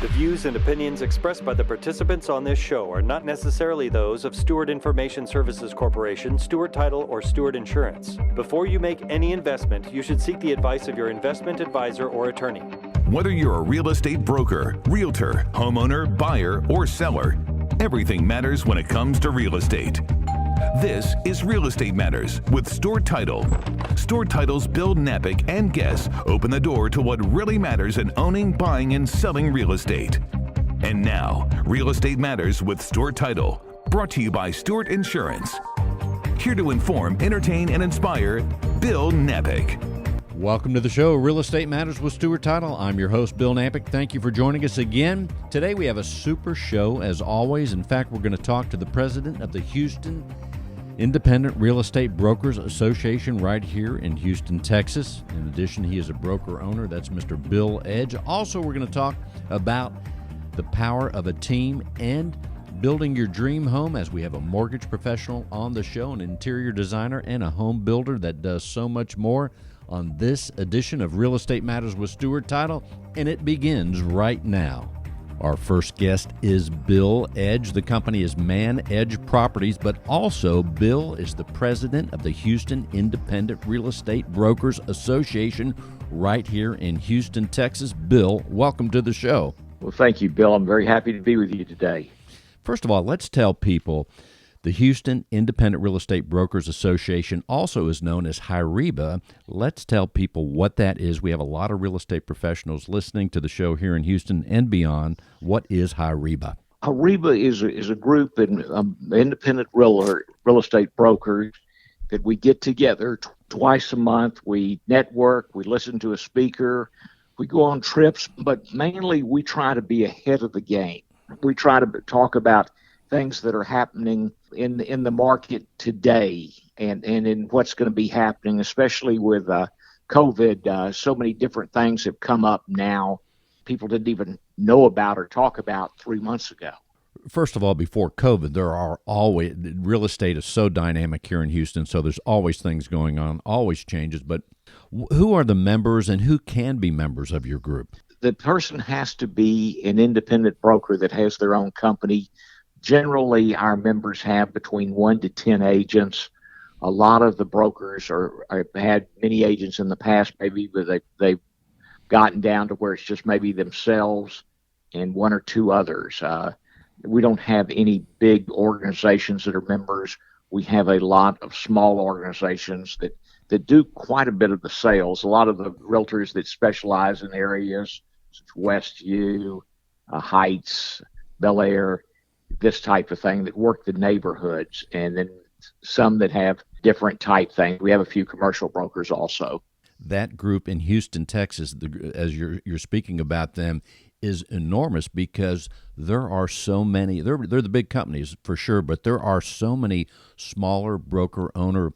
The views and opinions expressed by the participants on this show are not necessarily those of Stewart Information Services Corporation, Stewart Title, or Stewart Insurance. Before you make any investment, you should seek the advice of your investment advisor or attorney. Whether you're a real estate broker, realtor, homeowner, buyer, or seller, everything matters when it comes to real estate. This is Real Estate Matters with Stewart Title. Stewart Title's Bill Napick and guests open the door to what really matters in owning, buying, and selling real estate. And now, Real Estate Matters with Stewart Title, brought to you by Stewart Insurance. Here to inform, entertain, and inspire, Bill Napick. Welcome to the show, Real Estate Matters with Stewart Title. I'm your host, Bill Napick. Thank you for joining us again. Today we have a super show, as always. In fact, we're going to talk to the president of the Houston Independent Real Estate Brokers Association right here in Houston, Texas. In addition, he is a broker owner. That's Mr. Bill Edge. Also, we're going to talk about the power of a team and building your dream home, as we have a mortgage professional on the show, an interior designer, and a home builder that does so much more on this edition of Real Estate Matters with Stewart Title, and it begins right now. Our first guest is Bill Edge. The company is Man Edge Properties, but also Bill is the president of the Houston Independent Real Estate Brokers Association right here in Houston, Texas. Bill, welcome to the show. Well, thank you, Bill. I'm very happy to be with you today. First of all, let's tell people the Houston Independent Real Estate Brokers Association also is known as HIREBA. Let's tell people what that is. We have a lot of real estate professionals listening to the show here in Houston and beyond. What is HIREBA? HIREBA is a group of independent real estate brokers that we get together twice a month. We network, we listen to a speaker, we go on trips, but mainly we try to be ahead of the game. We try to talk about things that are happening in the market today and in what's going to be happening, especially with COVID. So many different things have come up now people didn't even know about or talk about 3 months ago. First of all, before COVID, there are always, real estate is so dynamic here in Houston, so there's always things going on, always changes. But who are the members and who can be members of your group? The person has to be an independent broker that has their own company. Generally, our members have between 1 to 10 agents. A lot of the brokers have had many agents in the past, maybe, but they've gotten down to where it's just maybe themselves and 1 or 2 others. We don't have any big organizations that are members. We have a lot of small organizations that do quite a bit of the sales. A lot of the realtors that specialize in areas such as Westview, Heights, Bel Air, this type of thing, that work the neighborhoods, and then some that have different type things. We have a few commercial brokers also. That group in Houston, Texas, as you're speaking about them, is enormous because there are so many. They're the big companies for sure, but there are so many smaller broker owner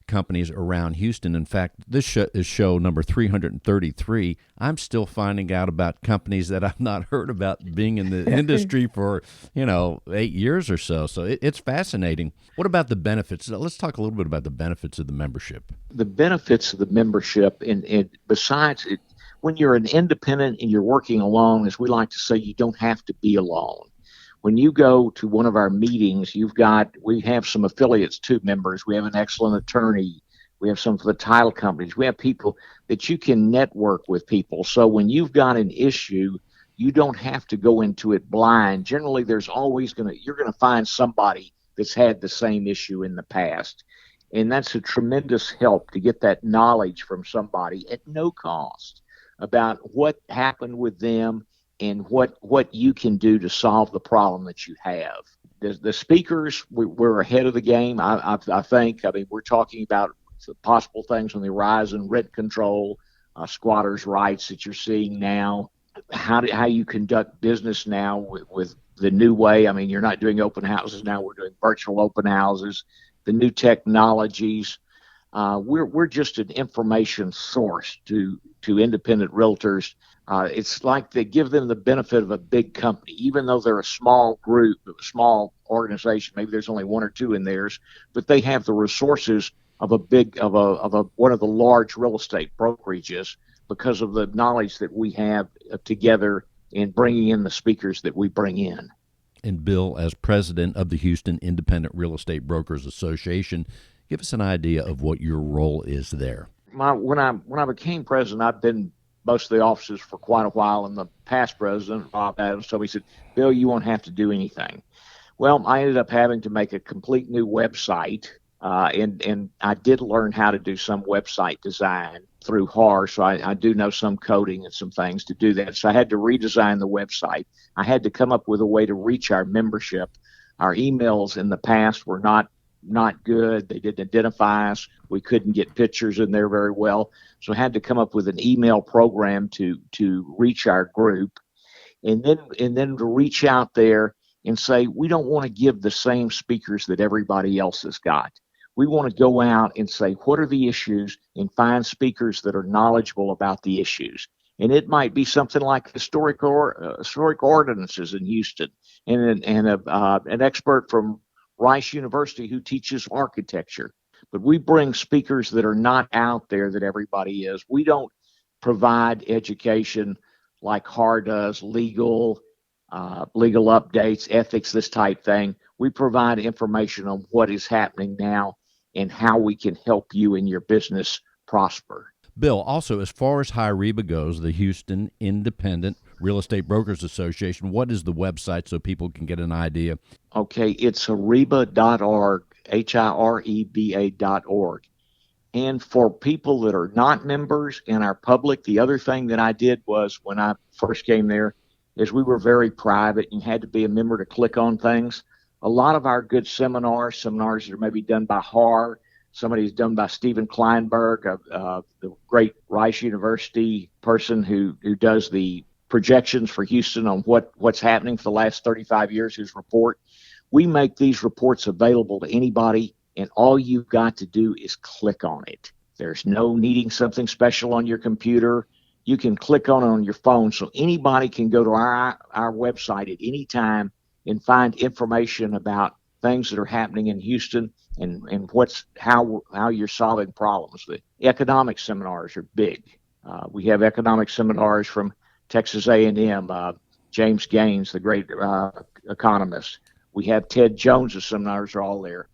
companies around Houston. In fact, this is show number 333. I'm still finding out about companies that I've not heard about being in the industry for 8 years or so. So it's fascinating. What about the benefits? Let's talk a little bit about the benefits of the membership. The benefits of the membership, and besides it, when you're an independent and you're working alone, as we like to say, you don't have to be alone. When you go to one of our meetings, we have some affiliates too, members. We have an excellent attorney. We have some for the title companies. We have people that you can network with people. So when you've got an issue, you don't have to go into it blind. Generally, you're going to find somebody that's had the same issue in the past. And that's a tremendous help to get that knowledge from somebody at no cost about what happened with them and what you can do to solve the problem that you have. The speakers, we're ahead of the game, I think. I mean, we're talking about possible things on the horizon, rent control, squatters' rights that you're seeing now, how you conduct business now with the new way. I mean, you're not doing open houses now. We're doing virtual open houses, the new technologies. We're just an information source to independent realtors. It's like they give them the benefit of a big company, even though they're a small group, a small organization. Maybe there's only 1 or 2 in theirs, but they have the resources of one of the large real estate brokerages because of the knowledge that we have together in bringing in the speakers that we bring in. And Bill, as president of the Houston Independent Real Estate Brokers Association, give us an idea of what your role is there. When I became president, I've been most of the offices for quite a while, and the past president, Bob Adams, told me, he said, Bill, you won't have to do anything. Well, I ended up having to make a complete new website, and I did learn how to do some website design through HAR, so I do know some coding and some things to do that. So I had to redesign the website. I had to come up with a way to reach our membership. Our emails in the past were not good. They didn't identify us. We couldn't get pictures in there very well. So I had to come up with an email program to reach our group, and then to reach out there and say, we don't want to give the same speakers that everybody else has got. We want to go out and say, what are the issues, and find speakers that are knowledgeable about the issues. And it might be something like historic ordinances in Houston, and an expert from Rice University who teaches architecture. But we bring speakers that are not out there that everybody is. We don't provide education like HAR does, legal updates, ethics, this type thing. We provide information on what is happening now and how we can help you in your business prosper. Bill, also, as far as HIREBA goes, the Houston Independent Real Estate Brokers Association, what is the website so people can get an idea? Okay, it's HIREBA.org, HIREBA.org. And for people that are not members in our public, the other thing that I did was, when I first came there, is we were very private. You had to be a member to click on things. A lot of our good seminars that are maybe done by HAR, somebody's done by Stephen Kleinberg, the great Rice University person who does the projections for Houston on what's happening for the last 35 years, his report. We make these reports available to anybody, and all you've got to do is click on it. There's no needing something special on your computer. You can click on it on your phone, so anybody can go to our website at any time and find information about things that are happening in Houston and how you're solving problems. The economic seminars are big. We have economic seminars from Texas A&M, James Gaines, the great economist. We have Ted Jones's seminars are all there.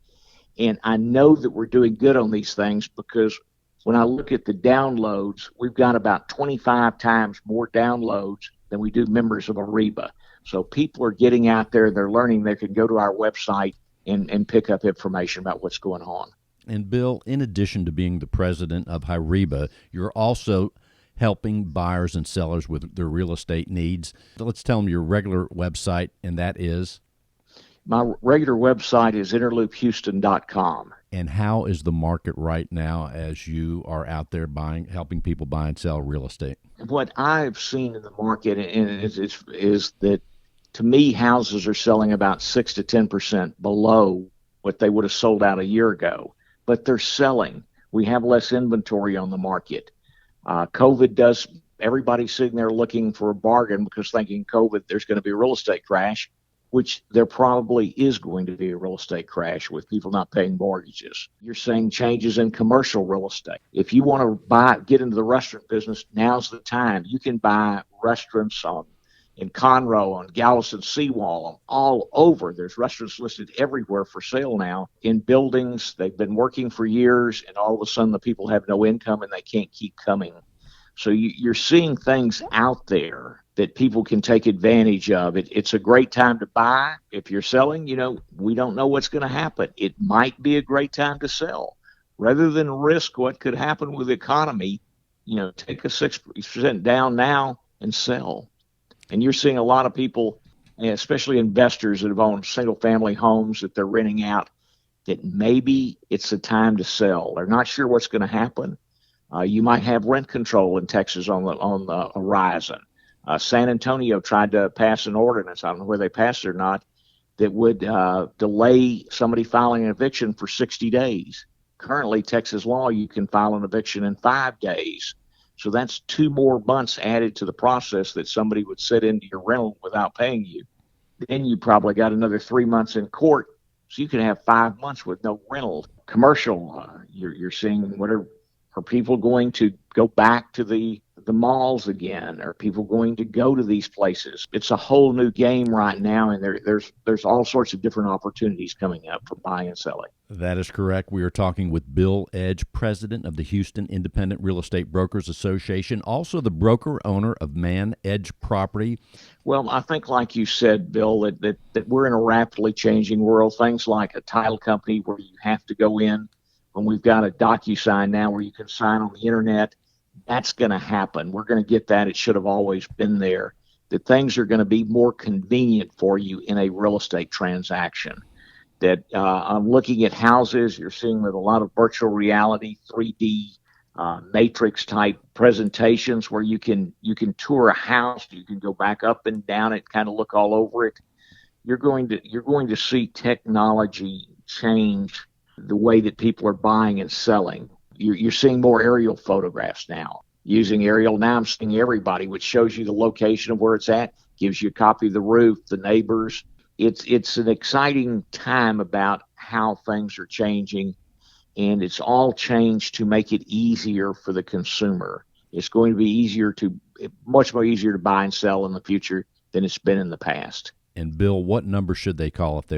And I know that we're doing good on these things because when I look at the downloads, we've got about 25 times more downloads than we do members of HIREBA. So people are getting out there, they're learning, they can go to our website and pick up information about what's going on. And Bill, in addition to being the president of HIREBA, you're also helping buyers and sellers with their real estate needs. Let's tell them your regular website, and that is? My regular website is interloophouston.com. And how is the market right now as you are out there helping people buy and sell real estate? What I've seen in the market is that, to me, houses are selling about 6 to 10% below what they would have sold out a year ago. But they're selling. We have less inventory on the market. COVID does, everybody's sitting there looking for a bargain because thinking COVID, there's going to be a real estate crash, which there probably is going to be a real estate crash with people not paying mortgages. You're seeing changes in commercial real estate. If you want to get into the restaurant business, now's the time. You can buy restaurants in Conroe, on Galveston Seawall, all over. There's restaurants listed everywhere for sale now in buildings. They've been working for years, and all of a sudden the people have no income and they can't keep coming. So you're seeing things out there that people can take advantage of. It's a great time to buy. If you're selling, we don't know what's going to happen. It might be a great time to sell. Rather than risk what could happen with the economy, take a 6% down now and sell. And you're seeing a lot of people, especially investors that have owned single-family homes that they're renting out, that maybe it's the time to sell. They're not sure what's going to happen. You might have rent control in Texas on the horizon. San Antonio tried to pass an ordinance, I don't know whether they passed it or not, that would delay somebody filing an eviction for 60 days. Currently, Texas law, you can file an eviction in 5 days. So that's 2 more months added to the process that somebody would sit into your rental without paying you. Then you probably got another 3 months in court, so you can have 5 months with no rental. Commercial, you're seeing are people going to go back to the the malls again? Are people going to go to these places? It's a whole new game right now, and there's all sorts of different opportunities coming up for buying and selling. That is correct. We are talking with Bill Edge, president of the Houston Independent Real Estate Brokers Association, also the broker owner of Man Edge Property. Well, I think, like you said, Bill, that we're in a rapidly changing world. Things like a title company where you have to go in, when we've got a DocuSign now where you can sign on the internet, that's going to happen. We're going to get that. It should have always been there. That things are going to be more convenient for you in a real estate transaction. That I'm looking at houses, you're seeing with a lot of virtual reality, 3D matrix type presentations where you can tour a house, you can go back up and down it, kind of look all over it. You're going to see technology change the way that people are buying and selling. You're seeing more aerial photographs now. Using aerial, now I'm seeing everybody, which shows you the location of where it's at, gives you a copy of the roof, the neighbors. It's an exciting time about how things are changing, and it's all changed to make it easier for the consumer. It's going to be much more easier to buy and sell in the future than it's been in the past. And Bill, what number should they call if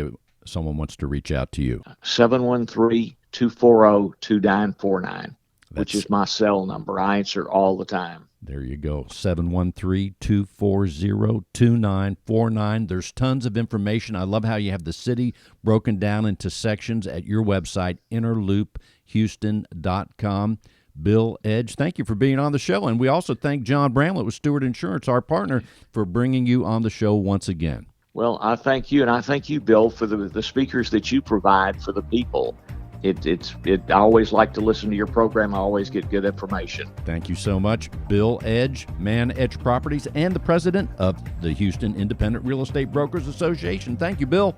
someone wants to reach out to you? 713-240-2949, which is my cell number. I answer all the time. There you go, 713-240-2949. There's tons of information. I love how you have the city broken down into sections at your website, innerloophouston.com. Bill Edge, thank you for being on the show. And we also thank John Bramlett with Stewart Insurance, our partner, for bringing you on the show once again. Well, I thank you, and I thank you, Bill, for the speakers that you provide for the people. I always like to listen to your program. I always get good information. Thank you so much. Bill Edge, Man Edge Properties, and the president of the Houston Independent Real Estate Brokers Association. Thank you, Bill.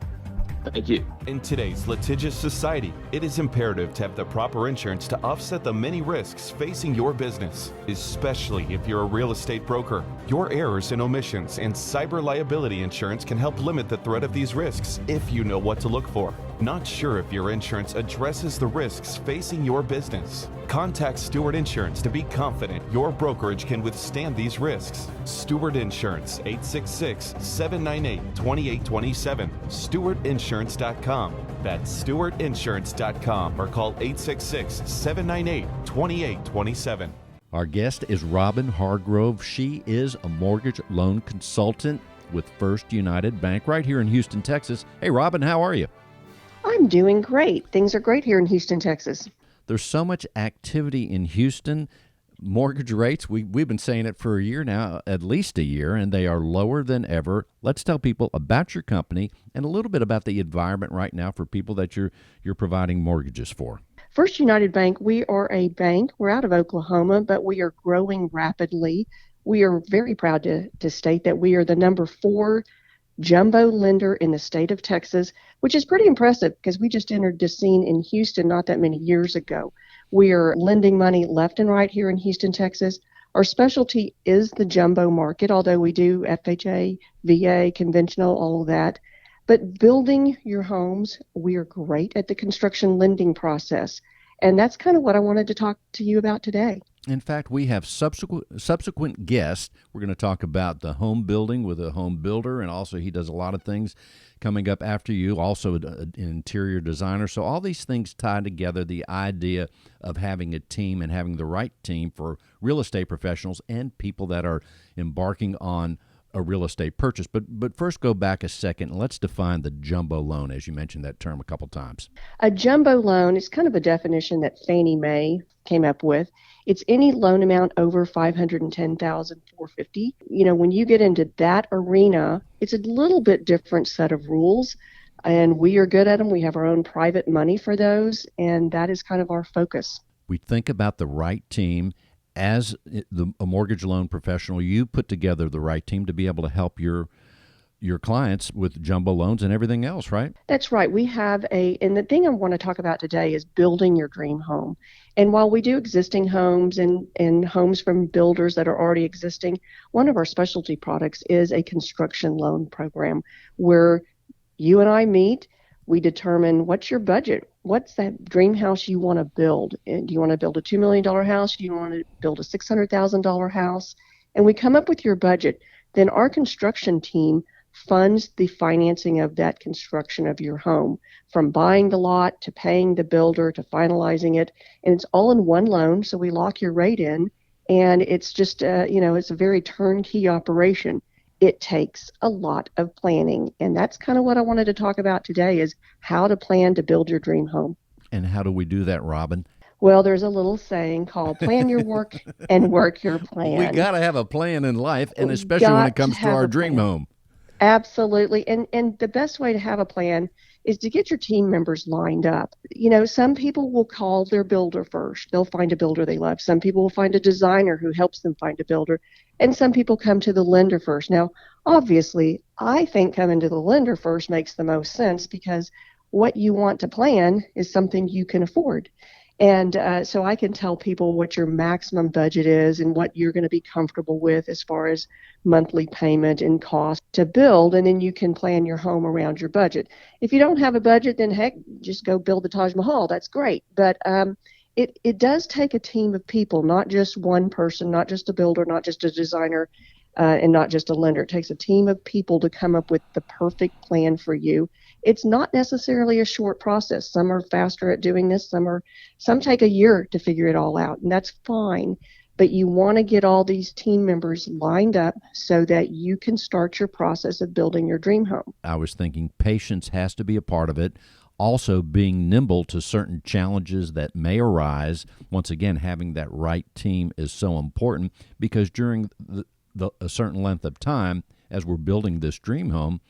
Thank you. In today's litigious society, it is imperative to have the proper insurance to offset the many risks facing your business, especially if you're a real estate broker. Your errors and omissions and cyber liability insurance can help limit the threat of these risks if you know what to look for. Not sure if your insurance addresses the risks facing your business? Contact Stewart Insurance to be confident your brokerage can withstand these risks. Stewart Insurance, 866-798-2827. StewartInsurance.com. That's StewartInsurance.com, or call 866-798-2827. Our guest is Robin Hargrove. She is a mortgage loan consultant with First United Bank right here in Houston, Texas. Hey, Robin, how are you? I'm doing great. Things are great here in Houston, Texas. There's so much activity in Houston. Mortgage rates, we've been saying it for a year now, at least a year, and they are lower than ever. Let's tell people about your company and a little bit about the environment right now for people that you're providing mortgages for. First United Bank, we are a bank. We're out of Oklahoma, but we are growing rapidly. We are very proud to state that we are the number 4 jumbo lender in the state of Texas, which is pretty impressive because we just entered the scene in Houston not that many years ago. We are lending money left and right here in Houston, Texas. Our specialty is the jumbo market, although we do FHA, VA, conventional, all of that. But building your homes, we are great at the construction lending process. And that's kind of what I wanted to talk to you about today. In fact, we have subsequent guests. We're going to talk about the home building with a home builder, and also he does a lot of things coming up after you, also an interior designer. So all these things tie together, the idea of having a team and having the right team for real estate professionals and people that are embarking on a real estate purchase. But first, go back a second and let's define the jumbo loan, as you mentioned that term a couple times. A jumbo loan is kind of a definition that Fannie Mae came up with. It's any loan amount over $510,450. You know, when you get into that arena, it's a little bit different set of rules, and we are good at them. We have our own private money for those, and that is kind of our focus. We think about the right team. As a mortgage loan professional, you put together the right team to be able to help your clients with jumbo loans and everything else, right? That's right. We have and the thing I want to talk about today is building your dream home. And while we do existing homes and homes from builders that are already existing, one of our specialty products is a construction loan program where you and I meet. We determine what's your budget, what's that dream house you want to build? And do you want to build a $2 million house? Do you want to build a $600,000 house? And we come up with your budget. Then our construction team funds the financing of that construction of your home, from buying the lot to paying the builder to finalizing it. And it's all in one loan, so we lock your rate in. And it's just, it's a very turnkey operation. It takes a lot of planning. And that's kind of what I wanted to talk about today, is how to plan to build your dream home. And how do we do that, Robin? Well, there's a little saying called plan your work and work your plan. We got to have a plan in life, and especially when it comes to our dream home. Absolutely. And the best way to have a plan is to get your team members lined up. Some people will call their builder first. They'll find a builder they love. Some people will find a designer who helps them find a builder. And some people come to the lender first. Now, obviously, I think coming to the lender first makes the most sense, because what you want to plan is something you can afford. And so I can tell people what your maximum budget is and what you're going to be comfortable with as far as monthly payment and cost to build, and then you can plan your home around your budget. If you don't have a budget, then heck, just go build the Taj Mahal. That's great. But it does take a team of people, not just one person, not just a builder, not just a designer, and not just a lender. It takes a team of people to come up with the perfect plan for you. It's not necessarily a short process. Some are faster at doing this. Some take a year to figure it all out, and that's fine. But you want to get all these team members lined up so that you can start your process of building your dream home. I was thinking patience has to be a part of it. Also, being nimble to certain challenges that may arise. Once again, having that right team is so important, because during a certain length of time, as we're building this dream home,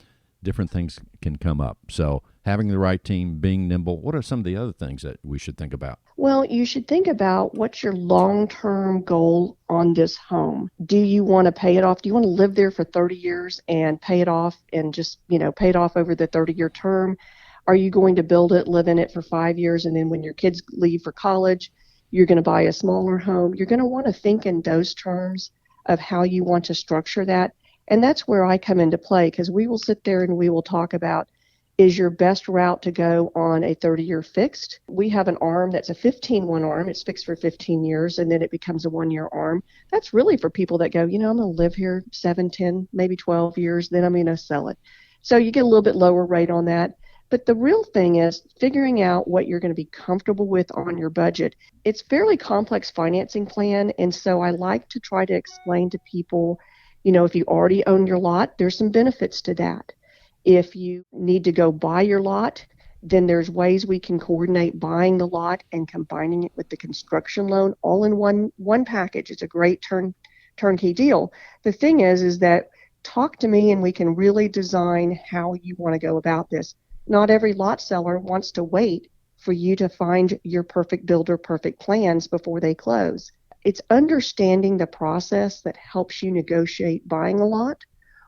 different things can come up. So having the right team, being nimble, what are some of the other things that we should think about? Well, you should think about what's your long-term goal on this home. Do you want to pay it off? Do you want to live there for 30 years and pay it off and just, pay it off over the 30-year term? Are you going to build it, live in it for 5 years, and then when your kids leave for college, you're going to buy a smaller home? You're going to want to think in those terms of how you want to structure that. And that's where I come into play, because we will sit there and we will talk about, is your best route to go on a 30-year fixed? We have an arm that's a 15-1 arm. It's fixed for 15 years, and then it becomes a 1-year arm. That's really for people that go, I'm going to live here 7, 10, maybe 12 years, then I'm going to sell it. So you get a little bit lower rate on that. But the real thing is figuring out what you're going to be comfortable with on your budget. It's a fairly complex financing plan, and so I like to try to explain to people, if you already own your lot, there's some benefits to that. If you need to go buy your lot, then there's ways we can coordinate buying the lot and combining it with the construction loan all in one package. It's a great turnkey deal. The thing is that talk to me and we can really design how you want to go about this. Not every lot seller wants to wait for you to find your perfect builder, perfect plans before they close. It's understanding the process that helps you negotiate buying a lot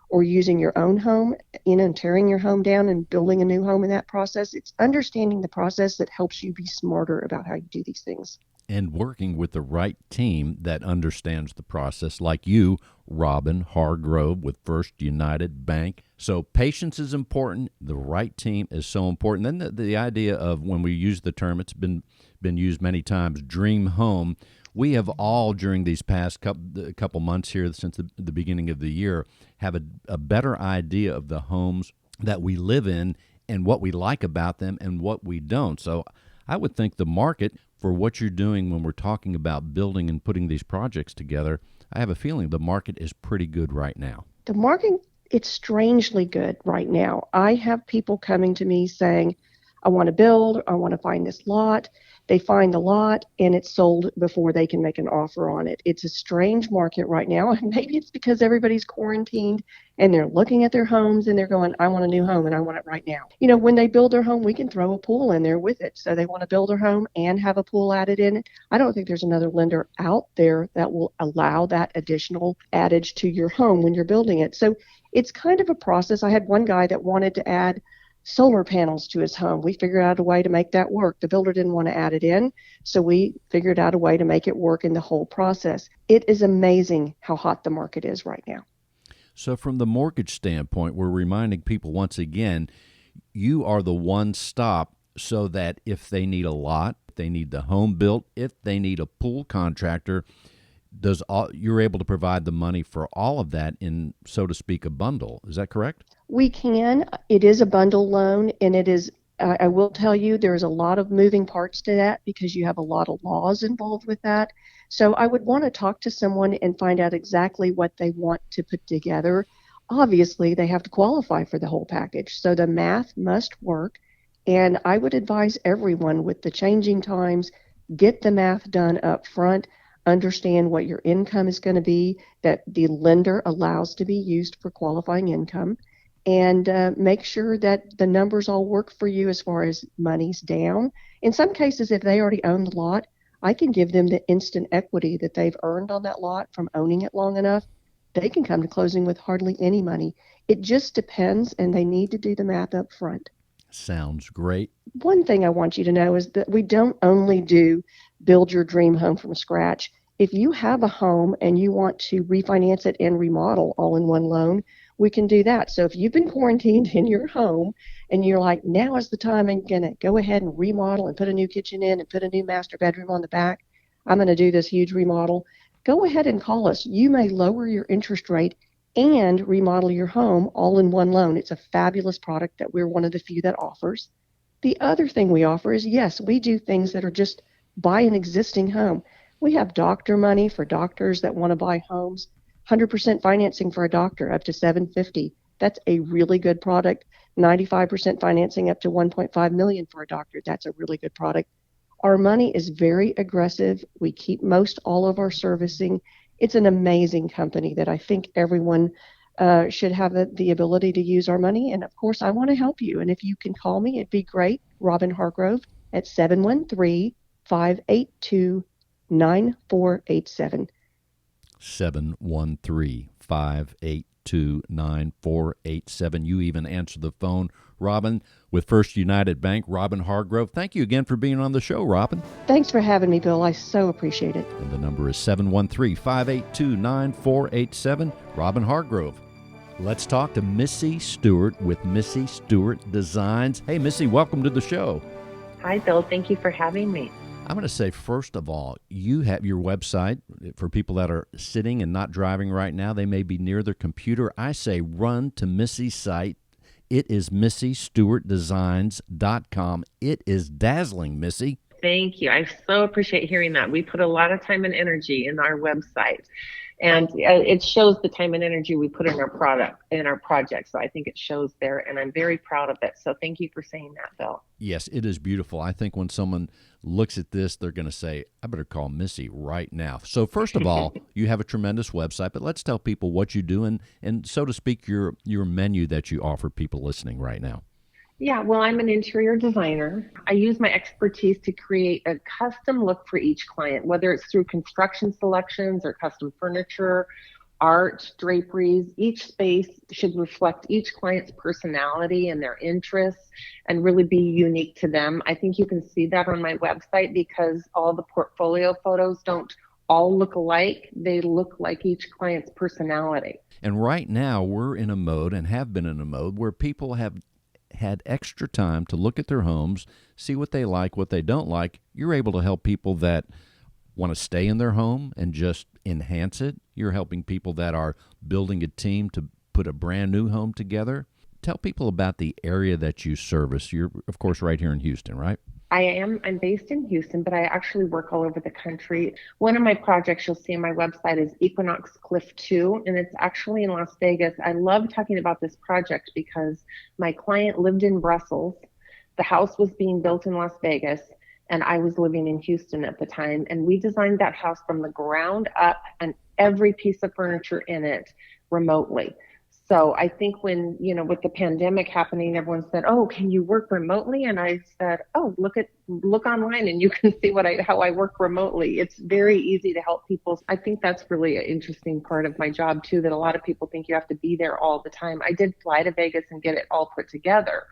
or using your own home, and tearing your home down and building a new home in that process. It's understanding the process that helps you be smarter about how you do these things. And working with the right team that understands the process, like you, Robin Hargrove with First United Bank. So patience is important. The right team is so important. Then the idea of, when we use the term, it's been used many times, dream home. We have all, during these past couple months here since the beginning of the year, have a better idea of the homes that we live in and what we like about them and what we don't. So I would think the market for what you're doing when we're talking about building and putting these projects together, I have a feeling the market is pretty good right now. The market, it's strangely good right now. I have people coming to me saying, I want to build, I want to find this lot. They find the lot and it's sold before they can make an offer on it. It's a strange market right now. And maybe it's because everybody's quarantined and they're looking at their homes and they're going, I want a new home and I want it right now. When they build their home, we can throw a pool in there with it. So they want to build their home and have a pool added in it. I don't think there's another lender out there that will allow that additional adage to your home when you're building it. So it's kind of a process. I had one guy that wanted to add solar panels to his home. We figured out a way to make that work. The builder didn't want to add it in, so we figured out a way to make it work in the whole process. It is amazing how hot the market is right now. So from the mortgage standpoint, we're reminding people once again, you are the one-stop so that if they need a lot, if they need the home built, if they need a pool contractor, you're able to provide the money for all of that in, so to speak, a bundle. Is that correct? We can. It is a bundle loan, and it is, I will tell you, there's a lot of moving parts to that because you have a lot of laws involved with that. So I would want to talk to someone and find out exactly what they want to put together. Obviously, they have to qualify for the whole package. So the math must work. And I would advise everyone with the changing times, get the math done up front, understand what your income is going to be, that the lender allows to be used for qualifying income, and make sure that the numbers all work for you as far as money's down. In some cases, if they already own the lot, I can give them the instant equity that they've earned on that lot from owning it long enough. They can come to closing with hardly any money. It just depends, and they need to do the math up front. Sounds great. One thing I want you to know is that we don't only do build your dream home from scratch. If you have a home and you want to refinance it and remodel all in one loan, we can do that. So if you've been quarantined in your home and you're like, now is the time I'm going to go ahead and remodel and put a new kitchen in and put a new master bedroom on the back, I'm going to do this huge remodel, go ahead and call us. You may lower your interest rate and remodel your home all in one loan. It's a fabulous product that we're one of the few that offers. The other thing we offer is, yes, we do things that are just buy an existing home. We have doctor money for doctors that want to buy homes, 100% financing for a doctor up to $750,000. That's a really good product. 95% financing up to $1.5 million for a doctor. That's a really good product. Our money is very aggressive. We keep most all of our servicing. It's an amazing company that I think everyone should have the ability to use our money. And of course, I want to help you. And if you can call me, it'd be great. Robin Hargrove at 713-582-9487. 713-582-9487. You even answer the phone, Robin, with First United Bank. Robin Hargrove, thank you again for being on the show, Robin. Thanks for having me, Bill. I so appreciate it. And the number is 713-582-9487. Robin Hargrove. Let's talk to Missy Stewart with Missy Stewart Designs. Hey, Missy, welcome to the show. Hi, Bill. Thank you for having me. I'm going to say, first of all, you have your website. For people that are sitting and not driving right now, they may be near their computer. I say run to Missy's site. It is MissyStewartDesigns.com. It is dazzling, Missy. Thank you. I so appreciate hearing that. We put a lot of time and energy in our website. And it shows the time and energy we put in our project. So I think it shows there, and I'm very proud of it. So thank you for saying that, Bill. Yes, it is beautiful. I think when someone looks at this, they're going to say, I better call Missy right now. So first of all, you have a tremendous website, but let's tell people what you do and so to speak, your menu that you offer people listening right now. Yeah, well, I'm an interior designer. I use my expertise to create a custom look for each client, whether it's through construction selections or custom furniture, art, draperies. Each space should reflect each client's personality and their interests and really be unique to them. I think you can see that on my website because all the portfolio photos don't all look alike. They look like each client's personality. And right now we're in a mode and have been in a mode where people have had extra time to look at their homes, see what they like, what they don't like. You're able to help people that want to stay in their home and just enhance it. You're helping people that are building a team to put a brand new home together. Tell people about the area that you service. You're, of course, right here in Houston, right? I'm based in Houston, but I actually work all over the country. One of my projects you'll see on my website is Equinox Cliff 2, and it's actually in Las Vegas. I love talking about this project because my client lived in Brussels. The house was being built in Las Vegas, and I was living in Houston at the time. And we designed that house from the ground up and every piece of furniture in it remotely. So I think when, with the pandemic happening, everyone said, oh, can you work remotely? And I said, oh, look online and you can see how I work remotely. It's very easy to help people. I think that's really an interesting part of my job too, that a lot of people think you have to be there all the time. I did fly to Vegas and get it all put together,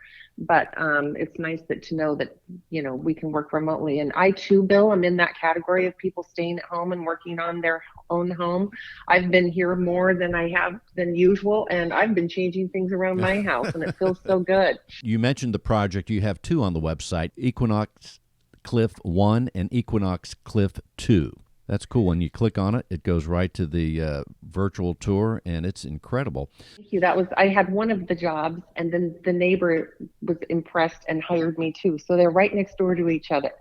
But it's nice to know that, we can work remotely. And I too, Bill, I'm in that category of people staying at home and working on their own home. I've been here more than I have than usual, and I've been changing things around my house, and it feels so good. You mentioned the project. You have two on the website, Equinox Cliff 1 and Equinox Cliff 2. That's cool. When you click on it, it goes right to the virtual tour, and it's incredible. Thank you. I had one of the jobs, and then the neighbor was impressed and hired me too. So they're right next door to each other.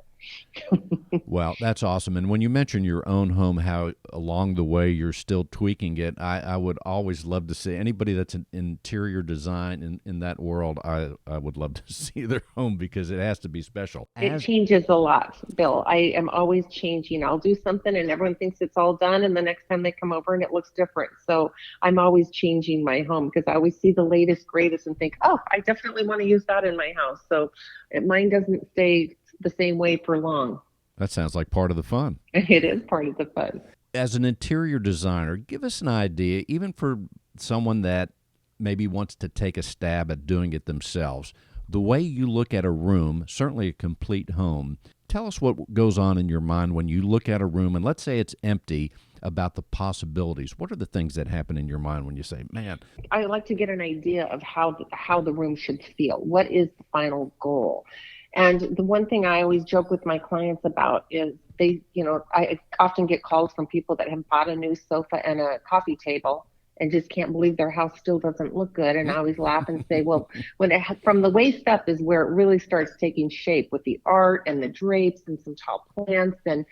Well, that's awesome. And when you mention your own home, how along the way you're still tweaking it, I would always love to see anybody that's in interior design in that world. I would love to see their home because it has to be special. It changes a lot, Bill. I am always changing. I'll do something and everyone thinks it's all done, and the next time they come over and it looks different. So I'm always changing my home because I always see the latest, greatest and think, oh, I definitely want to use that in my house. So mine doesn't stay the same way for long. That sounds like part of the fun. It is part of the fun. As an interior designer, give us an idea, even for someone that maybe wants to take a stab at doing it themselves. The way you look at a room, certainly a complete home, tell us what goes on in your mind when you look at a room, and let's say it's empty, about the possibilities. What are the things that happen in your mind when you say, man? I like to get an idea of how the room should feel. What is the final goal? And the one thing I always joke with my clients about is I often get calls from people that have bought a new sofa and a coffee table and just can't believe their house still doesn't look good. And I always laugh and say, well, from the waist up is where it really starts taking shape with the art and the drapes and some tall plants. And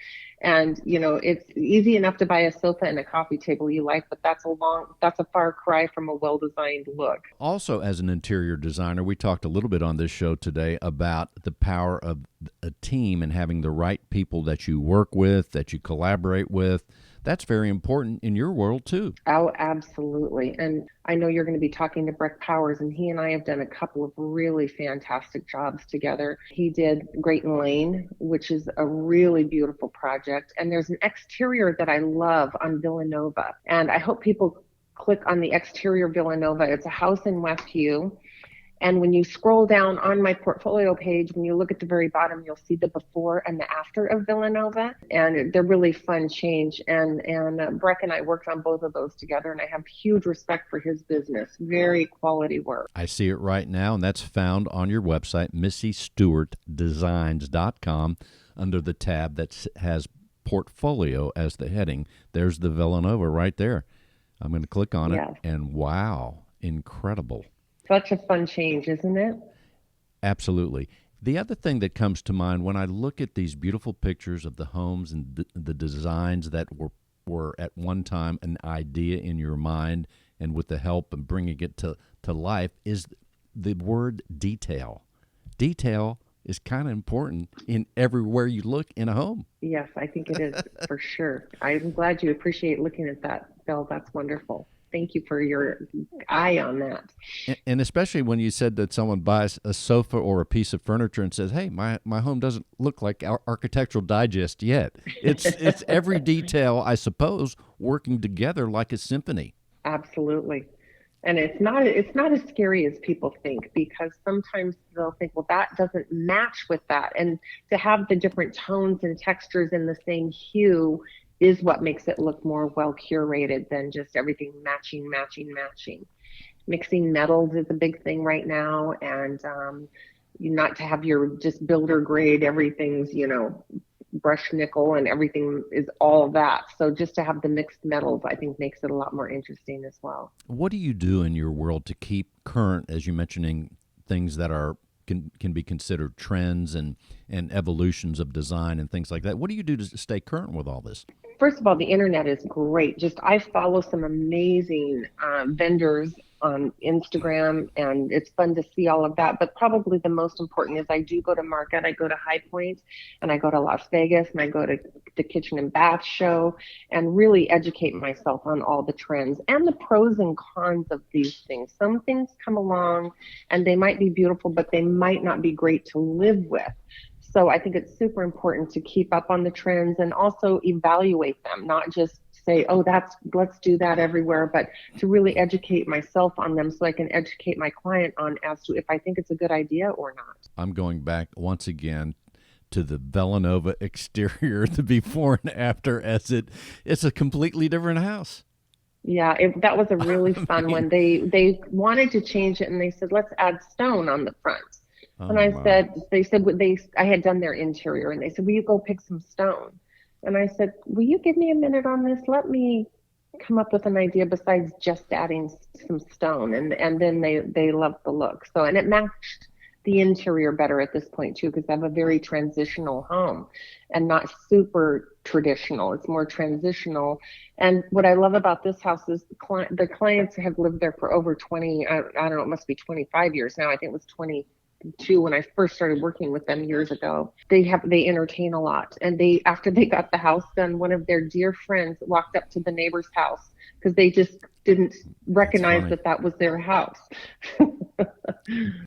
it's easy enough to buy a sofa and a coffee table you like, but that's a far cry from a well-designed look. Also, as an interior designer, we talked a little bit on this show today about the power of a team and having the right people that you work with, that you collaborate with. That's very important in your world, too. Oh, absolutely. And I know you're going to be talking to Breck Powers, and he and I have done a couple of really fantastic jobs together. He did Grayton Lane, which is a really beautiful project. And there's an exterior that I love on Villanova. And I hope people click on the exterior Villanova. It's a house in Westview. And when you scroll down on my portfolio page, when you look at the very bottom, you'll see the before and the after of Villanova. And they're really fun change. And Breck and I worked on both of those together, and I have huge respect for his business. Very quality work. I see it right now, and that's found on your website, MissyStewartDesigns.com, under the tab that has portfolio as the heading. There's the Villanova right there. I'm going to click on it, and wow, incredible. Such a fun change, isn't it? Absolutely. The other thing that comes to mind when I look at these beautiful pictures of the homes and the designs that were at one time an idea in your mind, and with the help of bringing it to life, is the word detail. Detail is kind of important in everywhere you look in a home. Yes, I think it is for sure. I'm glad you appreciate looking at that, Bill. That's wonderful. Thank you for your eye on that. And especially when you said that someone buys a sofa or a piece of furniture and says, hey, my home doesn't look like our Architectural Digest yet. It's every detail, I suppose, working together like a symphony. Absolutely. And it's not as scary as people think, because sometimes they'll think, well, that doesn't match with that. And to have the different tones and textures in the same hue is what makes it look more well curated than just everything matching. Mixing metals is a big thing right now, and not to have your just builder grade, everything's, brushed nickel and everything is all that. So just to have the mixed metals, I think, makes it a lot more interesting as well. What do you do in your world to keep current, as you're mentioning, things that can be considered trends and evolutions of design and things like that? What do you do to stay current with all this? First of all, the internet is great. I follow some amazing vendors on Instagram, and it's fun to see all of that. But probably the most important is I do go to market. I go to High Point, and I go to Las Vegas, and I go to the Kitchen and Bath Show, and really educate myself on all the trends and the pros and cons of these things. Some things come along, and they might be beautiful, but they might not be great to live with. So I think it's super important to keep up on the trends and also evaluate them, not just say, oh, let's do that everywhere, but to really educate myself on them so I can educate my client on as to if I think it's a good idea or not. I'm going back once again to the Villanova exterior, the before and after, as it's a completely different house. Yeah, that was a really fun one. They wanted to change it, and they said, let's add stone on the front. And I had done their interior, and they said, will you go pick some stone? And I said, will you give me a minute on this? Let me come up with an idea besides just adding some stone. And then they loved the look. So, and it matched the interior better at this point too, because I have a very transitional home and not super traditional. It's more transitional. And what I love about this house is the clients have lived there for over 20, I don't know, it must be 25 years now. I think it was 22 when I first started working with them years ago. They entertain a lot. And after they got the house done, one of their dear friends walked up to the neighbor's house because they just didn't recognize that was their house.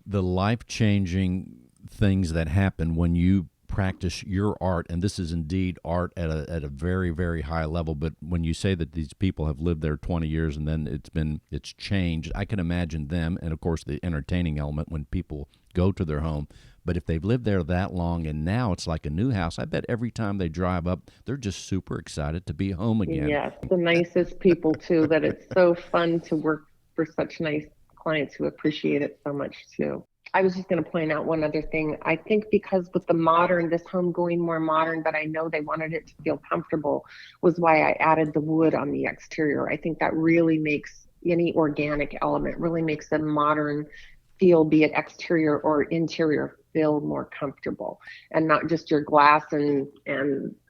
The life-changing things that happen when you practice your art, and this is indeed art at a very, very high level, but when you say that these people have lived there 20 years and then it's changed, I can imagine them, and of course the entertaining element when people go to their home. But if they've lived there that long and now it's like a new house, I bet every time they drive up, they're just super excited to be home again. Yes, the nicest people too, that it's so fun to work for such nice clients who appreciate it so much too. I was just going to point out one other thing. I think because with this home going more modern, but I know they wanted it to feel comfortable, was why I added the wood on the exterior. I think that really makes any organic element, really makes a modern feel, be it exterior or interior, feel more comfortable, and not just your glass and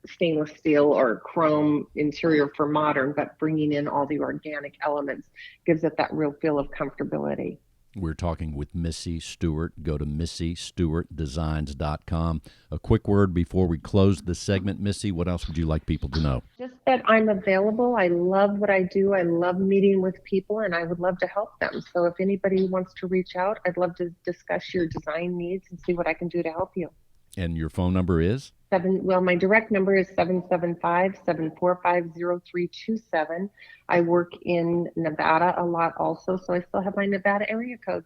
stainless steel or chrome interior for modern, but bringing in all the organic elements gives it that real feel of comfortability. We're talking with Missy Stewart. Go to MissyStewartDesigns.com. A quick word before we close this segment. Missy, what else would you like people to know? Just that I'm available. I love what I do. I love meeting with people, and I would love to help them. So if anybody wants to reach out, I'd love to discuss your design needs and see what I can do to help you. And your phone number is? My direct number is 775-745-0327. I work in Nevada a lot also, so I still have my Nevada area code.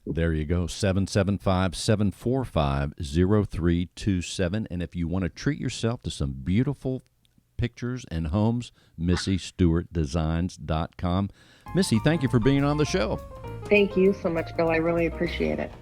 There you go, 775-745-0327. And if you want to treat yourself to some beautiful pictures and homes, MissyStewartDesigns.com. Missy, thank you for being on the show. Thank you so much, Bill. I really appreciate it.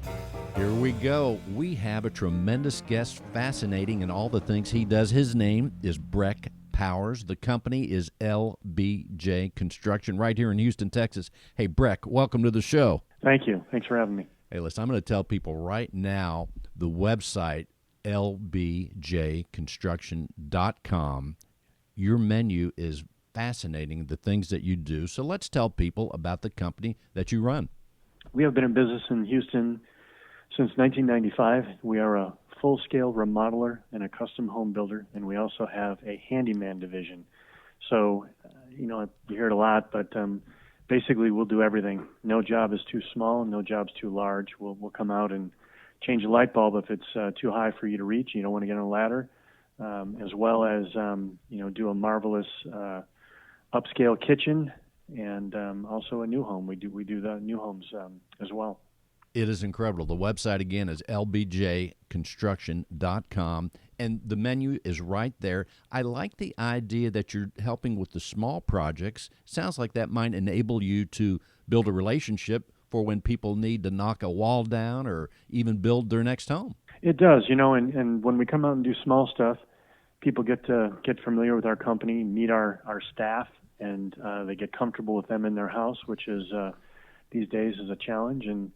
Here we go. We have a tremendous guest, fascinating in all the things he does. His name is Breck Powers. The company is LBJ Construction right here in Houston, Texas. Hey, Breck, welcome to the show. Thank you. Thanks for having me. Hey, listen, I'm going to tell people right now the website, lbjconstruction.com. Your menu is fascinating, the things that you do. So let's tell people about the company that you run. We have been in business in Houston since 1995. We are a full-scale remodeler and a custom home builder, and we also have a handyman division. So, you hear it a lot, but basically we'll do everything. No job is too small, no job's too large. We'll come out and change a light bulb if it's too high for you to reach. You don't want to get on a ladder, as well as do a marvelous upscale kitchen, and also a new home. We do the new homes as well. It is incredible. The website, again, is lbjconstruction.com, and the menu is right there. I like the idea that you're helping with the small projects. Sounds like that might enable you to build a relationship for when people need to knock a wall down or even build their next home. It does, and when we come out and do small stuff, people get familiar with our company, meet our staff, and they get comfortable with them in their house, which is these days is a challenge. And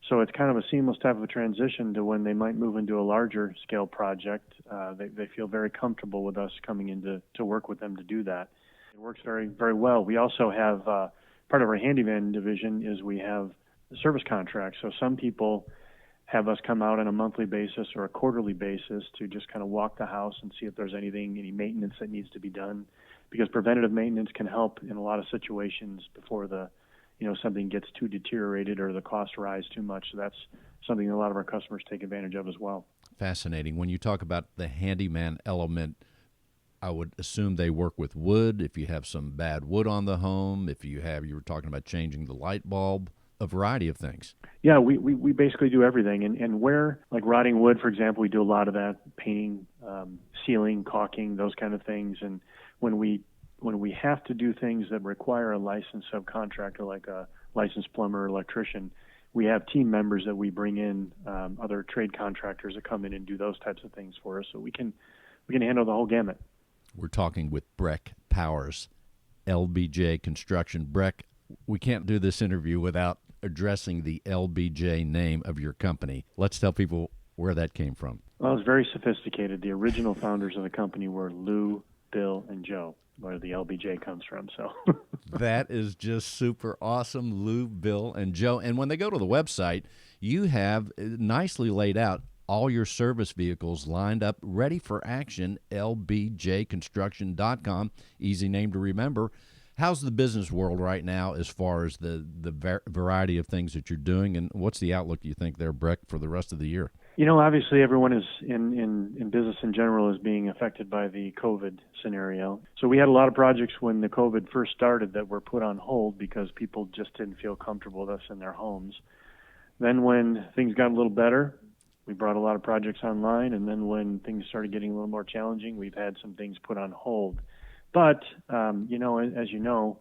so it's kind of a seamless type of a transition to when they might move into a larger scale project. They feel very comfortable with us coming in to work with them to do that. It works very, very well. We also have part of our handyman division is we have service contracts. So some people have us come out on a monthly basis or a quarterly basis to just kind of walk the house and see if there's any maintenance that needs to be done, because preventative maintenance can help in a lot of situations before something gets too deteriorated or the costs rise too much. So that's something a lot of our customers take advantage of as well. Fascinating. When you talk about the handyman element, I would assume they work with wood. If you have some bad wood on the home, you were talking about changing the light bulb, a variety of things. Yeah, we basically do everything. And where, like rotting wood, for example, we do a lot of that, painting, sealing, caulking, those kind of things. And when we have to do things that require a licensed subcontractor, like a licensed plumber or electrician, we have team members that we bring in, other trade contractors that come in and do those types of things for us. So we can handle the whole gamut. We're talking with Breck Powers, LBJ Construction. Breck, we can't do this interview without addressing the LBJ name of your company. Let's tell people where that came from. Well, it's very sophisticated. The original founders of the company were Lou, Bill, and Joe, where the LBJ comes from. So that is just super awesome, Lou, Bill, and Joe. And when they go to the website, you have nicely laid out all your service vehicles lined up, ready for action, lbjconstruction.com. Easy name to remember. How's the business world right now as far as the variety of things that you're doing, and what's the outlook, you think, there, Breck, for the rest of the year? Obviously everyone is in business in general is being affected by the COVID scenario. So we had a lot of projects when the COVID first started that were put on hold because people just didn't feel comfortable with us in their homes. Then when things got a little better, we brought a lot of projects online, and then when things started getting a little more challenging, we've had some things put on hold. But, as you know,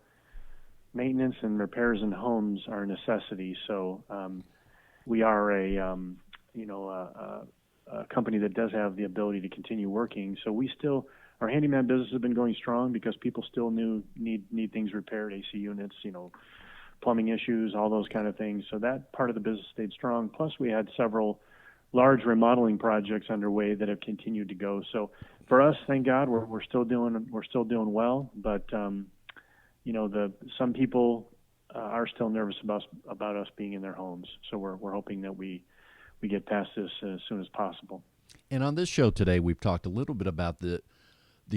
maintenance and repairs in homes are a necessity. So we are a company that does have the ability to continue working. So our handyman business has been going strong because people still need things repaired, AC units, plumbing issues, all those kind of things. So that part of the business stayed strong. Plus, we had several large remodeling projects underway that have continued to go. So for us, thank God, we're still doing well. But some people are still nervous about us being in their homes. So we're hoping that we get past this as soon as possible. And on this show today, we've talked a little bit about the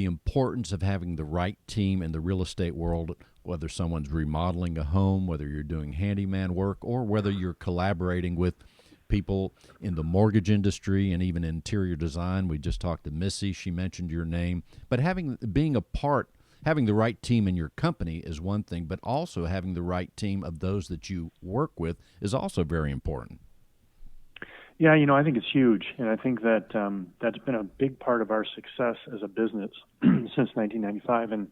importance of having the right team in the real estate world, whether someone's remodeling a home, whether you're doing handyman work, or whether you're collaborating with people in the mortgage industry and even interior design. We just talked to Missy. She mentioned your name. But having the right team in your company is one thing, but also having the right team of those that you work with is also very important. Yeah, I think it's huge, and I think that that's been a big part of our success as a business since 1995. And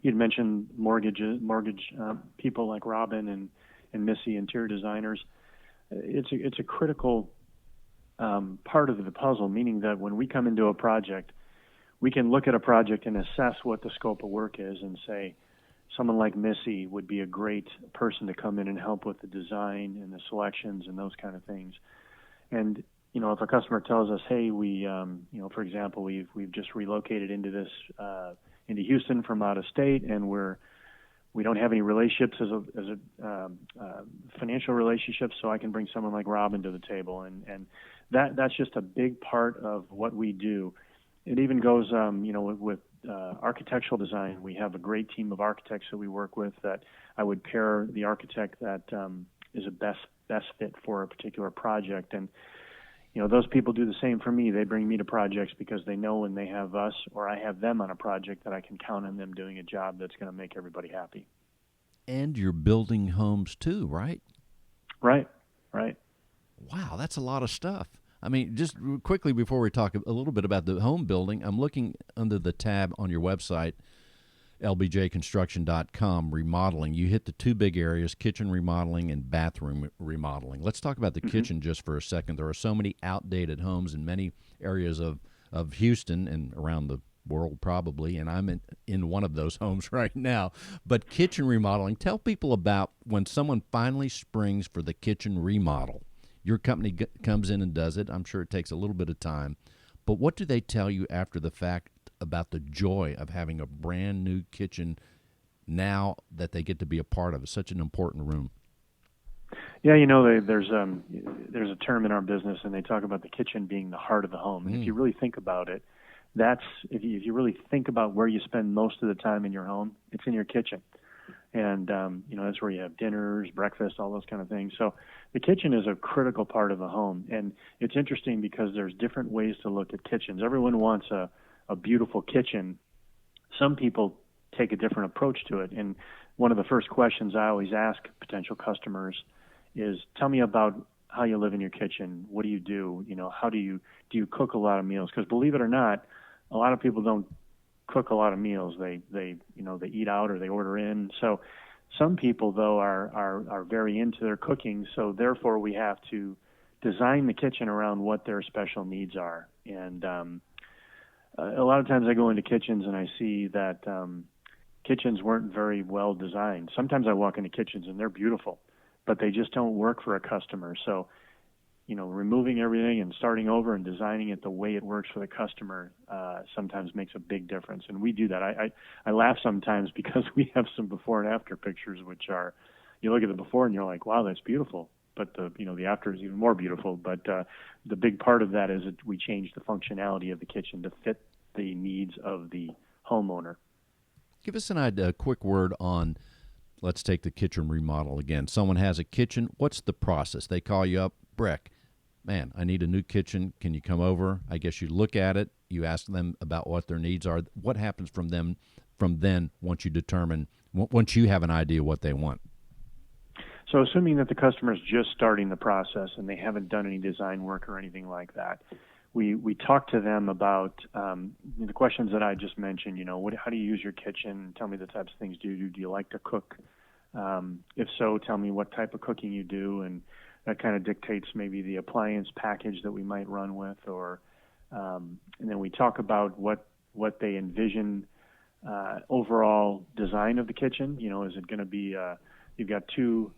you'd mentioned mortgage people like Robin and Missy, interior designers. It's a critical part of the puzzle, meaning that when we come into a project, we can look at a project and assess what the scope of work is and say, someone like Missy would be a great person to come in and help with the design and the selections and those kind of things. And, if a customer tells us, hey, we, for example, we've just relocated into Houston from out of state, and we don't have any relationships as a financial relationships, so I can bring someone like Robin to the table, and that's just a big part of what we do. It even goes, with architectural design. We have a great team of architects that we work with that I would pair the architect that is a best fit for a particular project, and those people do the same for me. They bring me to projects because they know when they have us or I have them on a project that I can count on them doing a job that's going to make everybody happy. And you're building homes too, right? Right. Wow, that's a lot of stuff. I mean, just quickly before we talk a little bit about the home building, I'm looking under the tab on your website, lbjconstruction.com, remodeling. You hit the two big areas, kitchen remodeling and bathroom remodeling. Let's talk about the kitchen just for a second. There are so many outdated homes in many areas of Houston and around the world probably, and I'm in one of those homes right now. But kitchen remodeling, tell people about when someone finally springs for the kitchen remodel. Your company comes in and does it. I'm sure it takes a little bit of time. But what do they tell you after the fact about the joy of having a brand new kitchen now that they get to be a part of? It's such an important room. Yeah, there's a term in our business, and they talk about the kitchen being the heart of the home. And if you really think about it, if you really think about where you spend most of the time in your home, it's in your kitchen. And that's where you have dinners, breakfast, all those kind of things. So the kitchen is a critical part of the home, and it's interesting because there's different ways to look at kitchens. Everyone wants a a beautiful kitchen, some people take a different approach to it. And one of the first questions I always ask potential customers is, tell me about how you live in your kitchen. What do you do? How do you cook a lot of meals? Because believe it or not, a lot of people don't cook a lot of meals. They eat out or they order in. So some people, though, are very into their cooking. So therefore, we have to design the kitchen around what their special needs are. And a lot of times I go into kitchens and I see that kitchens weren't very well designed. Sometimes I walk into kitchens and they're beautiful, but they just don't work for a customer. So, removing everything and starting over and designing it the way it works for the customer sometimes makes a big difference. And we do that. I laugh sometimes because we have some before and after pictures, which are, you look at the before and you're like, wow, that's beautiful. But the after is even more beautiful. But the big part of that is that we change the functionality of the kitchen to fit the needs of the homeowner. Give us a quick word on, let's take the kitchen remodel again. Someone has a kitchen. What's the process? They call you up, Breck, man, I need a new kitchen. Can you come over? I guess you look at it. You ask them about what their needs are. What happens from then once you have an idea what they want? So assuming that the customer is just starting the process and they haven't done any design work or anything like that, we talk to them about the questions that I just mentioned. How do you use your kitchen? Tell me the types of things you do. Do you like to cook? If so, tell me what type of cooking you do, and that kind of dictates maybe the appliance package that we might run with, and then we talk about what they envision overall design of the kitchen. Is it going to be you've got two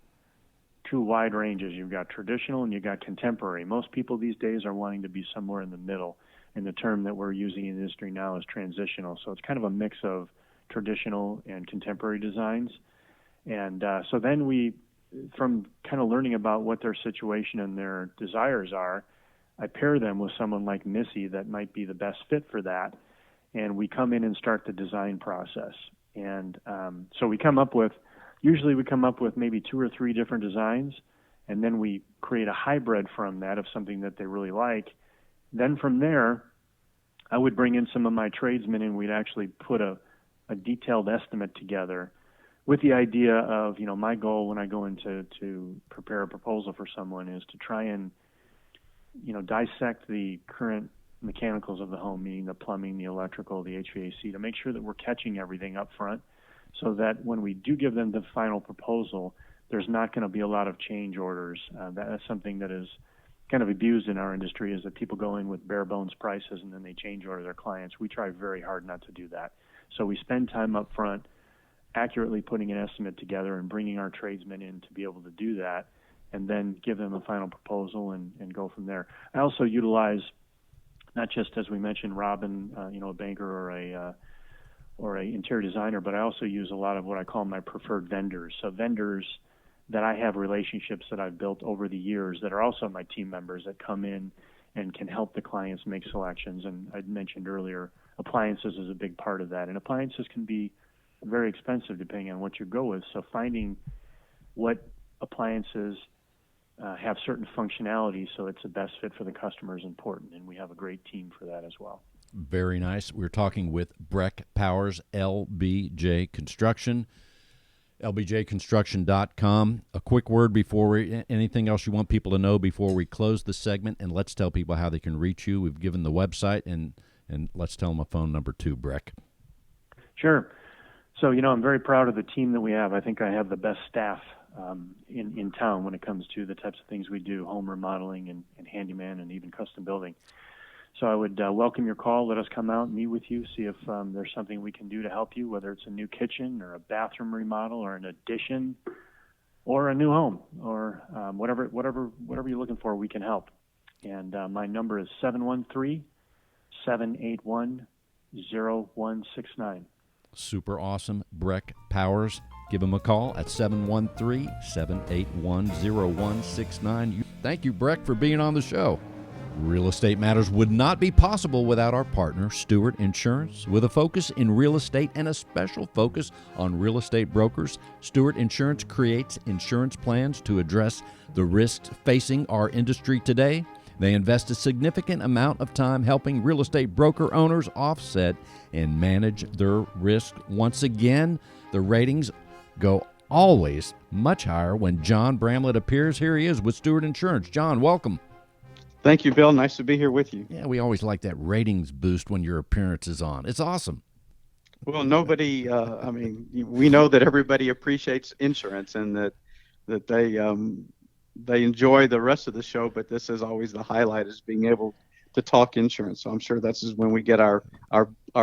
wide ranges. You've got traditional and you've got contemporary. Most people these days are wanting to be somewhere in the middle, and the term that we're using in the industry now is transitional. So it's kind of a mix of traditional and contemporary designs. And so then we, from kind of learning about what their situation and their desires are, I pair them with someone like Missy that might be the best fit for that, and we come in and start the design process. And so we come up with maybe 2 or 3 different designs, and then we create a hybrid from that of something that they really like. Then from there, I would bring in some of my tradesmen, and we'd actually put a detailed estimate together with the idea of, my goal when I go in to prepare a proposal for someone is to try and, dissect the current mechanicals of the home, meaning the plumbing, the electrical, the HVAC, to make sure that we're catching everything up front, so that when we do give them the final proposal, there's not going to be a lot of change orders. That's something that is kind of abused in our industry, is that people go in with bare bones prices and then they change order their clients. We try very hard not to do that. So we spend time up front accurately putting an estimate together and bringing our tradesmen in to be able to do that, and then give them a final proposal and go from there. I also utilize, not just as we mentioned, Robin, a banker or a interior designer, but I also use a lot of what I call my preferred vendors. So vendors that I have relationships that I've built over the years that are also my team members that come in and can help the clients make selections. And I mentioned earlier, appliances is a big part of that. And appliances can be very expensive depending on what you go with. So finding what appliances have certain functionality so it's the best fit for the customer is important, and we have a great team for that as well. Very nice. We're talking with Breck Powers, LBJ Construction, lbjconstruction.com. A quick word before anything else you want people to know before we close the segment, and let's tell people how they can reach you. We've given the website, and let's tell them a phone number too, Breck. Sure. So, I'm very proud of the team that we have. I think I have the best staff in town when it comes to the types of things we do, home remodeling and handyman and even custom building. So I would welcome your call. Let us come out and meet with you, see if there's something we can do to help you, whether it's a new kitchen or a bathroom remodel or an addition or a new home or whatever you're looking for, we can help. And my number is 713-781-0169. Super awesome. Breck Powers. Give him a call at 713-781-0169. Thank you, Breck, for being on the show. Real Estate Matters would not be possible without our partner, Stewart Insurance. With a focus in real estate and a special focus on real estate brokers, Stewart Insurance creates insurance plans to address the risks facing our industry today. They invest a significant amount of time helping real estate broker owners offset and manage their risk. Once again, the ratings go always much higher when John Bramlett appears. Here he is with Stewart Insurance. John, welcome. Thank you, Bill. Nice to be here with you. Yeah, we always like that ratings boost when your appearance is on. It's awesome. Well, nobody, we know that everybody appreciates insurance and that they enjoy the rest of the show, but this is always the highlight, is being able to talk insurance. So I'm sure this is when we get our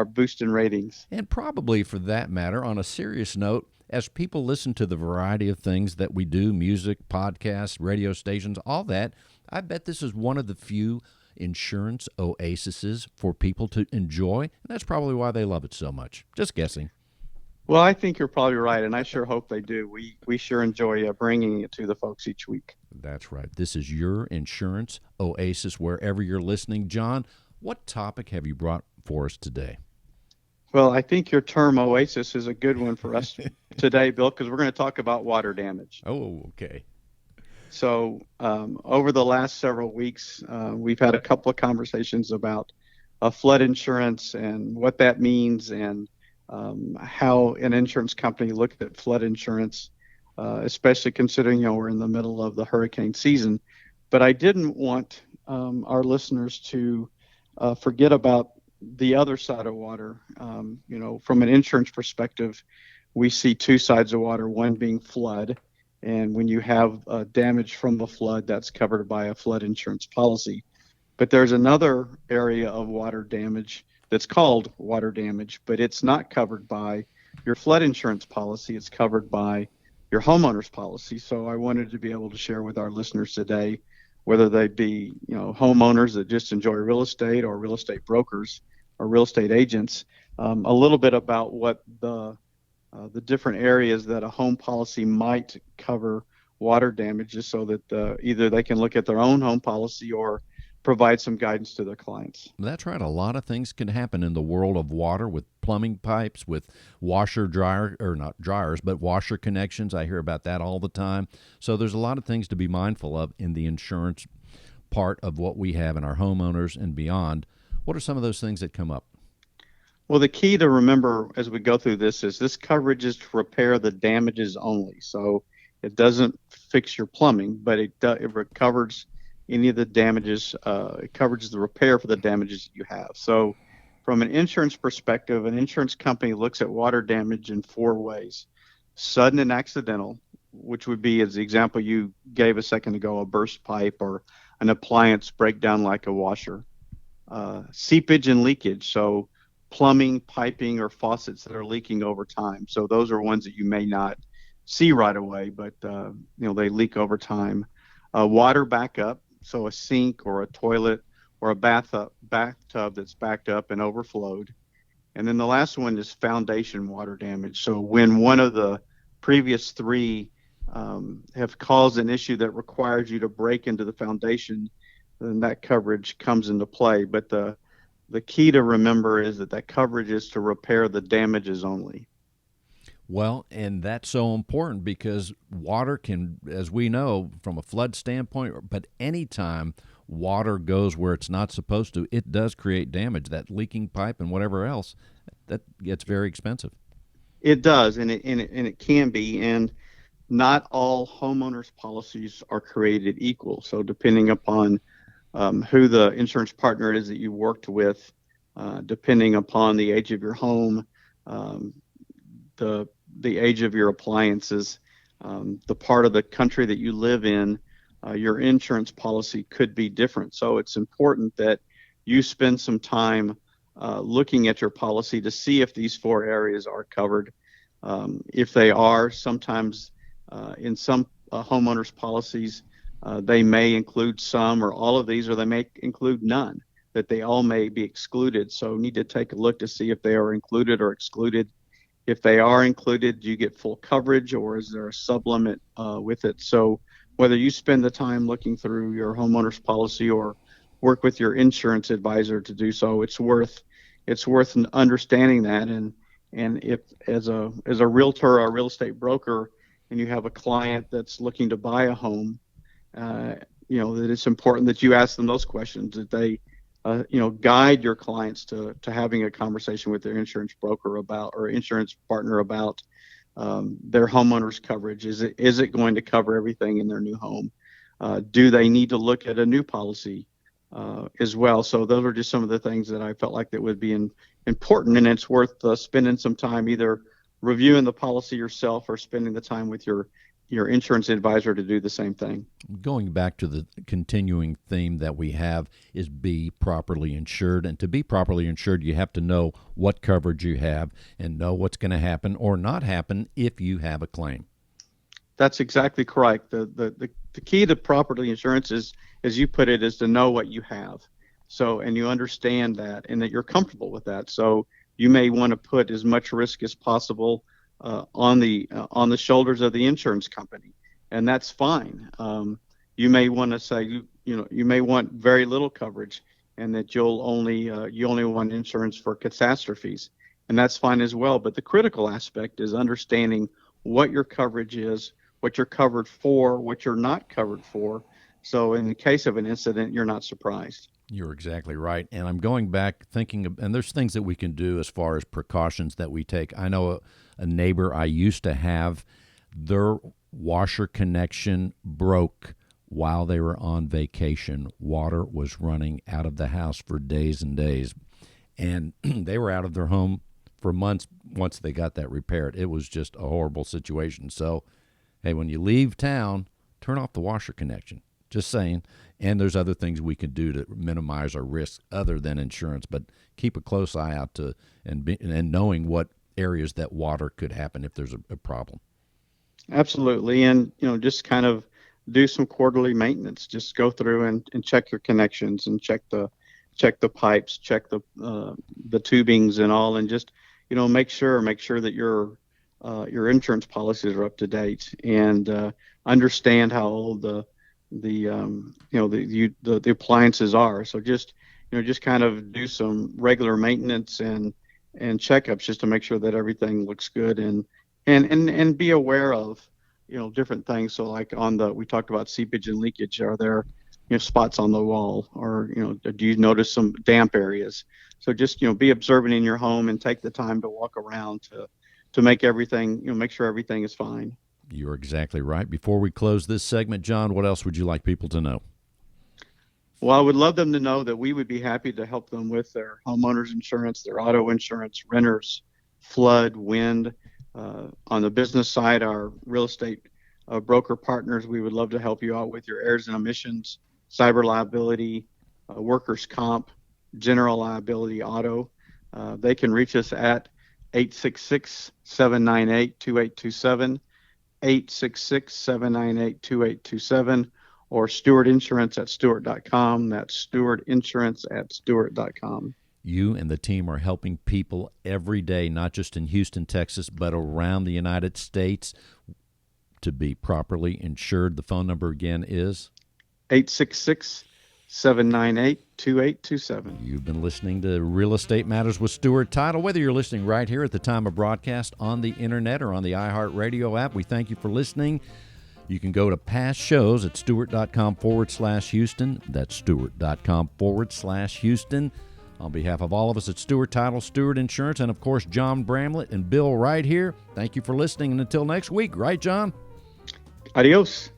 boost in ratings. And probably for that matter, on a serious note, as people listen to the variety of things that we do, music, podcasts, radio stations, all that, I bet this is one of the few insurance oases for people to enjoy. And that's probably why they love it so much. Just guessing. Well, I think you're probably right, and I sure hope they do. We sure enjoy bringing it to the folks each week. That's right. This is your insurance oasis wherever you're listening. John, what topic have you brought for us today? Well, I think your term oasis is a good one for us today, Bill, because we're going to talk about water damage. Oh, okay. So over the last several weeks, we've had a couple of conversations about flood insurance and what that means, and how an insurance company looked at flood insurance, especially considering we're in the middle of the hurricane season. But I didn't want our listeners to forget about the other side of water. From an insurance perspective, we see two sides of water, one being flood. And when you have damage from a flood, that's covered by a flood insurance policy. But there's another area of water damage that's called water damage, but it's not covered by your flood insurance policy. It's covered by your homeowner's policy. So I wanted to be able to share with our listeners today, whether they be homeowners that just enjoy real estate, or real estate brokers or real estate agents, a little bit about what the different areas that a home policy might cover water damages, so that either they can look at their own home policy or provide some guidance to their clients. That's right. A lot of things can happen in the world of water, with plumbing pipes, with washer dryer, or not dryers, but washer connections. I hear about that all the time. So there's a lot of things to be mindful of in the insurance part of what we have in our homeowners and beyond. What are some of those things that come up? Well, the key to remember as we go through this is this coverage is to repair the damages only. So it doesn't fix your plumbing, but it recovers any of the damages. It covers the repair for the damages that you have. So from an insurance perspective, an insurance company looks at water damage in four ways: sudden and accidental, which would be, as the example you gave a second ago, a burst pipe or an appliance breakdown like a washer; seepage and leakage, so plumbing, piping, or faucets that are leaking over time. So those are ones that you may not see right away, but they leak over time. Water backup, so a sink or a toilet or a bathtub that's backed up and overflowed. And then the last one is foundation water damage. So when one of the previous three have caused an issue that requires you to break into the foundation, then that coverage comes into play. But the key to remember is that coverage is to repair the damages only. Well, and that's so important because water can, as we know, from a flood standpoint, but anytime water goes where it's not supposed to, it does create damage. That leaking pipe and whatever else, that gets very expensive. It does, and it can be, and not all homeowners' policies are created equal. So depending upon who the insurance partner is that you worked with, depending upon the age of your home, the age of your appliances, the part of the country that you live in, your insurance policy could be different. So it's important that you spend some time looking at your policy to see if these four areas are covered. If they are, sometimes in some homeowners' policies, they may include some or all of these, or they may include none, that they all may be excluded. So you need to take a look to see if they are included or excluded. If they are included, do you get full coverage, or is there a sublimit with it? So whether you spend the time looking through your homeowner's policy or work with your insurance advisor to do so, it's worth understanding that. And if as a realtor or a real estate broker, and you have a client that's looking to buy a home, that it's important that you ask them those questions, that they, guide your clients to having a conversation with their insurance broker about, or insurance partner about, their homeowner's coverage. Is it going to cover everything in their new home? Do they need to look at a new policy as well? So those are just some of the things that I felt like that would be important, and it's worth spending some time either reviewing the policy yourself or spending the time with your insurance advisor to do the same thing. Going back to the continuing theme that we have is be properly insured. And to be properly insured, you have to know what coverage you have and know what's going to happen or not happen if you have a claim. That's exactly correct. The key to properly insurance is, as you put it, is to know what you have. So, and you understand that and that you're comfortable with that. So you may want to put as much risk as possible on the shoulders of the insurance company, and that's fine. You may want to say, you may want very little coverage, and that you only want insurance for catastrophes, and that's fine as well. But the critical aspect is understanding what your coverage is, what you're covered for, what you're not covered for. So in the case of an incident, you're not surprised. You're exactly right. And I'm going back thinking, and there's things that we can do as far as precautions that we take. I know a neighbor I used to have, their washer connection broke while they were on vacation. Water was running out of the house for days and days. And they were out of their home for months once they got that repaired. It was just a horrible situation. So, hey, when you leave town, turn off the washer connection. Just saying. And there's other things we can do to minimize our risk other than insurance, but keep a close eye out to and knowing what areas that water could happen if there's a problem. Absolutely. And, just kind of do some quarterly maintenance. Just go through and check your connections and check the pipes, check the tubings and all, and just, make sure that your insurance policies are up to date, and understand how old the appliances are. So just kind of do some regular maintenance and checkups just to make sure that everything looks good, and be aware of different things. So like we talked about seepage and leakage. Are there spots on the wall, or do you notice some damp areas? So just be observant in your home and take the time to walk around to make everything make sure everything is fine. You're exactly right. Before we close this segment, John, what else would you like people to know? Well, I would love them to know that we would be happy to help them with their homeowners insurance, their auto insurance, renters, flood, wind. On the business side, our real estate broker partners, we would love to help you out with your errors and omissions, cyber liability, workers' comp, general liability, auto. They can reach us at 866-798-2827. 866-798-2827, or Stewart Insurance at Stewart.com. That's Stewart Insurance at Stewart.com. You and the team are helping people every day, not just in Houston, Texas, but around the United States to be properly insured. The phone number again is 866-798-2827. You've been listening to Real Estate Matters with Stewart Title. Whether you're listening right here at the time of broadcast on the internet or on the iHeartRadio app, we thank you for listening. You can go to past shows at Stewart.com/Houston. That's Stewart.com/Houston. On behalf of all of us at Stewart Title, Stewart Insurance, and of course John Bramlett and Bill right here, thank you for listening. And until next week, right, John? Adios.